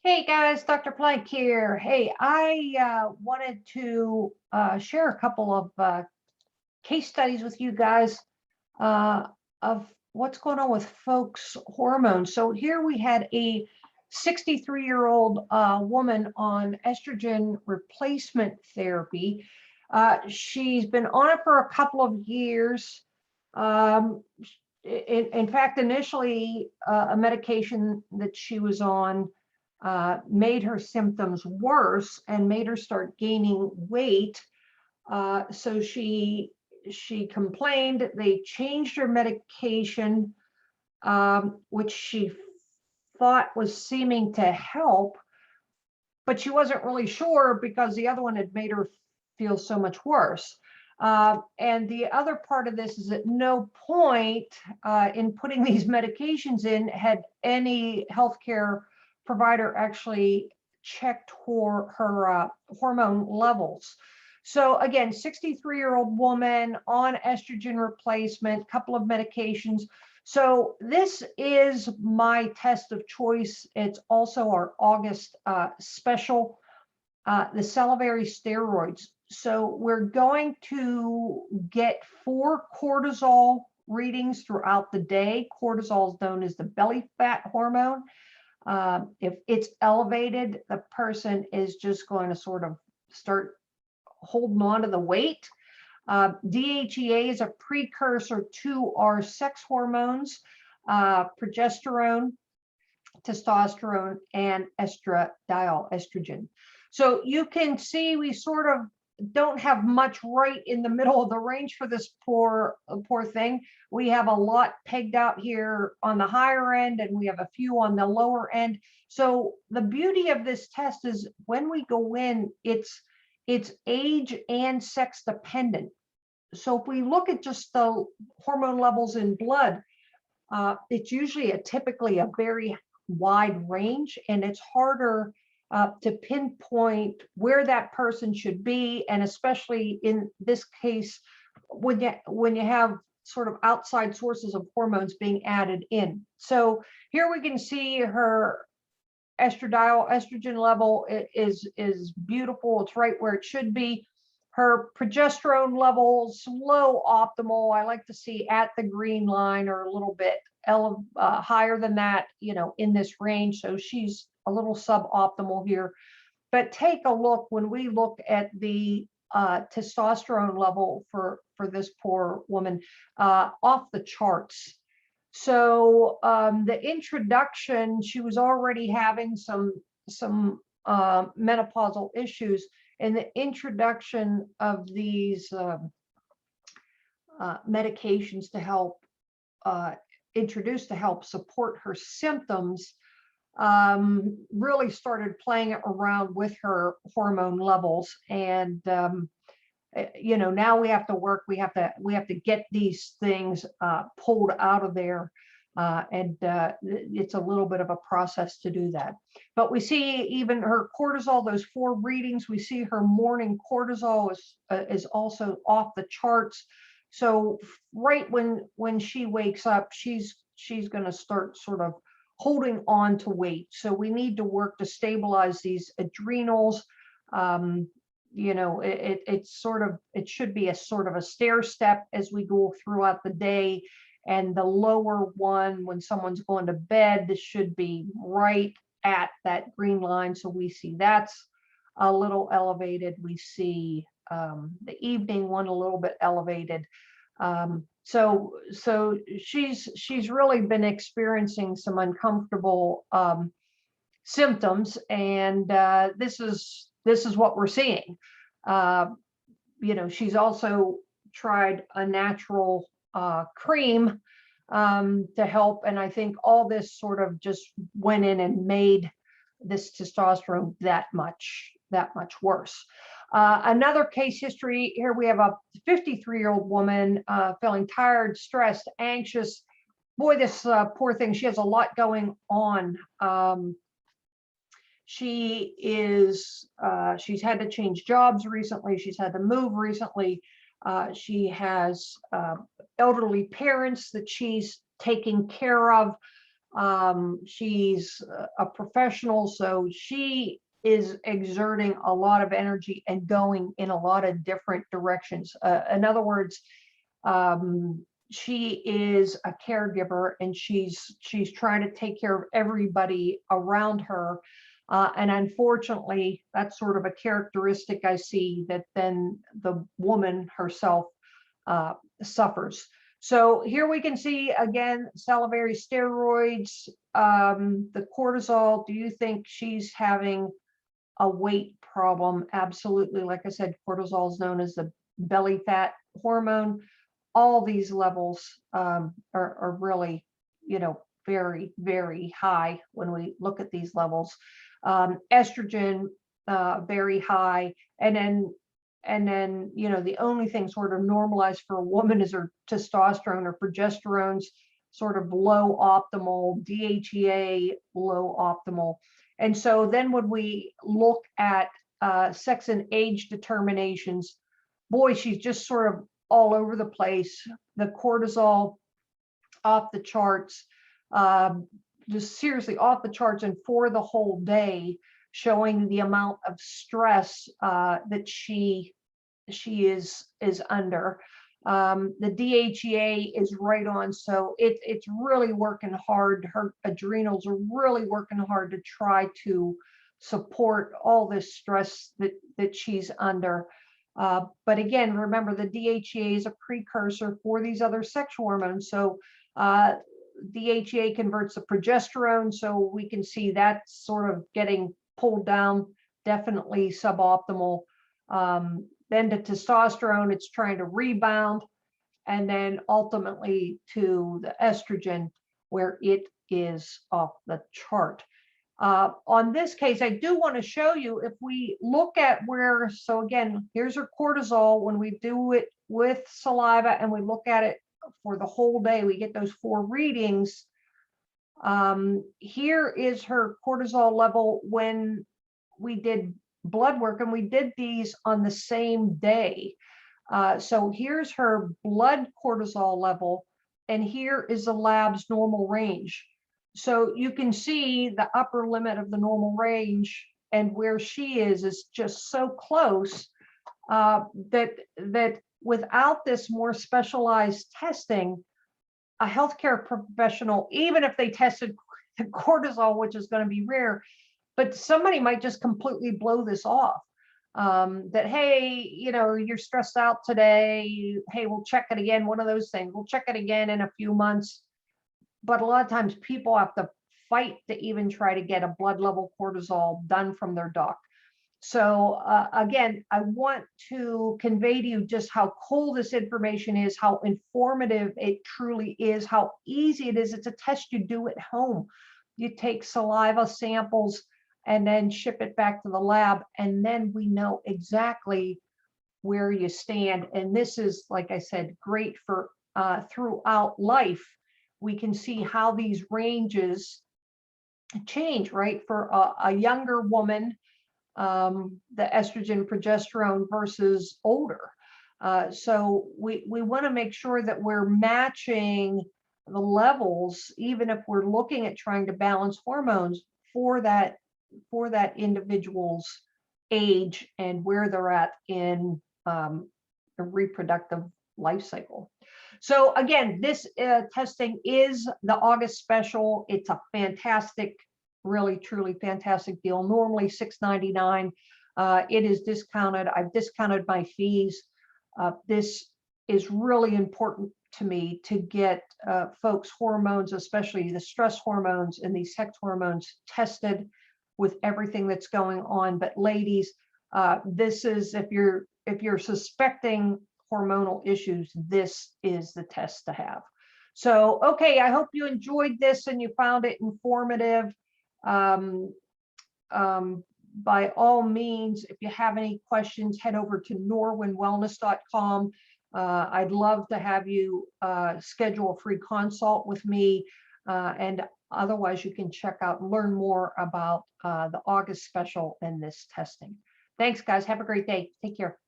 Hey guys, Dr. Plank here. Hey, I wanted to share a couple of case studies with you guys uh, of what's going on with folks' hormones. So here we had a 63-year-old woman on estrogen replacement therapy. She's been on it for a couple of years. Um, in fact, initially, a medication that she was on made her symptoms worse and made her start gaining weight. So she complained. They changed her medication, which she thought was seeming to help, but she wasn't really sure because the other one had made her feel so much worse. And the other part of this is at no point in putting these medications in had any healthcare provider actually checked for her hormone levels. So again, 63-year-old woman on estrogen replacement, couple of medications. So this is my test of choice. It's also our August special, the salivary steroids. So we're going to get 4 cortisol readings throughout the day. Cortisol is known as the belly fat hormone. If it's elevated, the person is just going to sort of start holding on to the weight. DHEA is a precursor to our sex hormones, progesterone, testosterone, and estradiol, estrogen. So you can see we sort of don't have much right in the middle of the range for this poor thing. We have a lot pegged out here on the higher end, and we have a few on the lower end. So the beauty of this test is when we go in, it's age and sex dependent. So if we look at just the hormone levels in blood, it's usually typically a very wide range, and it's harder to pinpoint where that person should be, and especially in this case when you have sort of outside sources of hormones being added in. So here we can see her estradiol, estrogen level is beautiful. It's right where it should be. Her progesterone levels low optimal. I like to see at the green line or a little bit higher than that, in this range. So she's a little suboptimal here. But take a look when we look at the testosterone level for this poor woman, off the charts. So the introduction, she was already having some menopausal issues, and the introduction of these medications to help introduced to help support her symptoms really started playing around with her hormone levels. And now we have to work, we have to get these things pulled out of there, and it's a little bit of a process to do that. But we see even her cortisol, those 4 readings, we see her morning cortisol is also off the charts. So right when she wakes up, she's going to start sort of holding on to weight. So we need to work to stabilize these adrenals. It should be a sort of a stair step as we go throughout the day. And the lower one, when someone's going to bed, this should be right at that green line. So we see that's a little elevated. We see the evening one a little bit elevated. So she's really been experiencing some uncomfortable symptoms, and this is what we're seeing. She's also tried a natural cream to help, and I think all this sort of just went in and made this testosterone that much worse. Another case history here, we have a 53-year-old woman feeling tired, stressed, anxious. Boy, this poor thing, she has a lot going on. She's had to change jobs recently. She's had to move recently. She has elderly parents that she's taking care of. She's a professional, so she is exerting a lot of energy and going in a lot of different directions. In other words, she is a caregiver, and she's trying to take care of everybody around her. And unfortunately, that's sort of a characteristic I see that then the woman herself suffers. So here we can see again, salivary steroids, the cortisol. Do you think she's having a weight problem? Absolutely. Like I said, cortisol is known as the belly fat hormone. All these levels are really, very, very high when we look at these levels. Estrogen, very high. And then, the only thing sort of normalized for a woman is her testosterone or progesterone's sort of low optimal, DHEA low optimal. And so then when we look at sex and age determinations, boy, she's just sort of all over the place. The cortisol off the charts, just seriously off the charts, and for the whole day, showing the amount of stress that she is under. The DHEA is right on, so it's really working hard. Her adrenals are really working hard to try to support all this stress that she's under. But again, remember, the DHEA is a precursor for these other sex hormones. So DHEA converts the progesterone, so we can see that sort of getting pulled down, definitely suboptimal. Then to testosterone, it's trying to rebound, and then ultimately to the estrogen, where it is off the chart. On this case, I do want to show you, if we look at where, so again, here's her cortisol. When we do it with saliva and we look at it for the whole day, we get those 4 readings. Here is her cortisol level when we did blood work, and we did these on the same day. So here's her blood cortisol level, and here is the lab's normal range. So you can see the upper limit of the normal range, and where she is just so close that without this more specialized testing, a healthcare professional, even if they tested the cortisol, which is going to be rare, but somebody might just completely blow this off. That, hey, you're stressed out today. Hey, we'll check it again. One of those things. We'll check it again in a few months. But a lot of times people have to fight to even try to get a blood level cortisol done from their doc. So again, I want to convey to you just how cool this information is, how informative it truly is, how easy it is. It's a test you do at home. You take saliva samples and then ship it back to the lab, and then we know exactly where you stand. And this is, like I said, great for throughout life. We can see how these ranges change, right? For a younger woman, the estrogen, progesterone versus older. So we want to make sure that we're matching the levels, even if we're looking at trying to balance hormones for that individual's age and where they're at in a reproductive life cycle. So again, this testing is the August special. It's a fantastic, really, truly fantastic deal. Normally $6.99. It is discounted. I've discounted my fees. This is really important to me to get folks' hormones, especially the stress hormones and these sex hormones, tested with everything that's going on. But ladies, this is, if you're suspecting hormonal issues, this is the test to have. So, okay, I hope you enjoyed this and you found it informative. By all means, if you have any questions, head over to norwinwellness.com. I'd love to have you schedule a free consult with me. And otherwise, you can check out and learn more about the August special and this testing. Thanks, guys. Have a great day. Take care.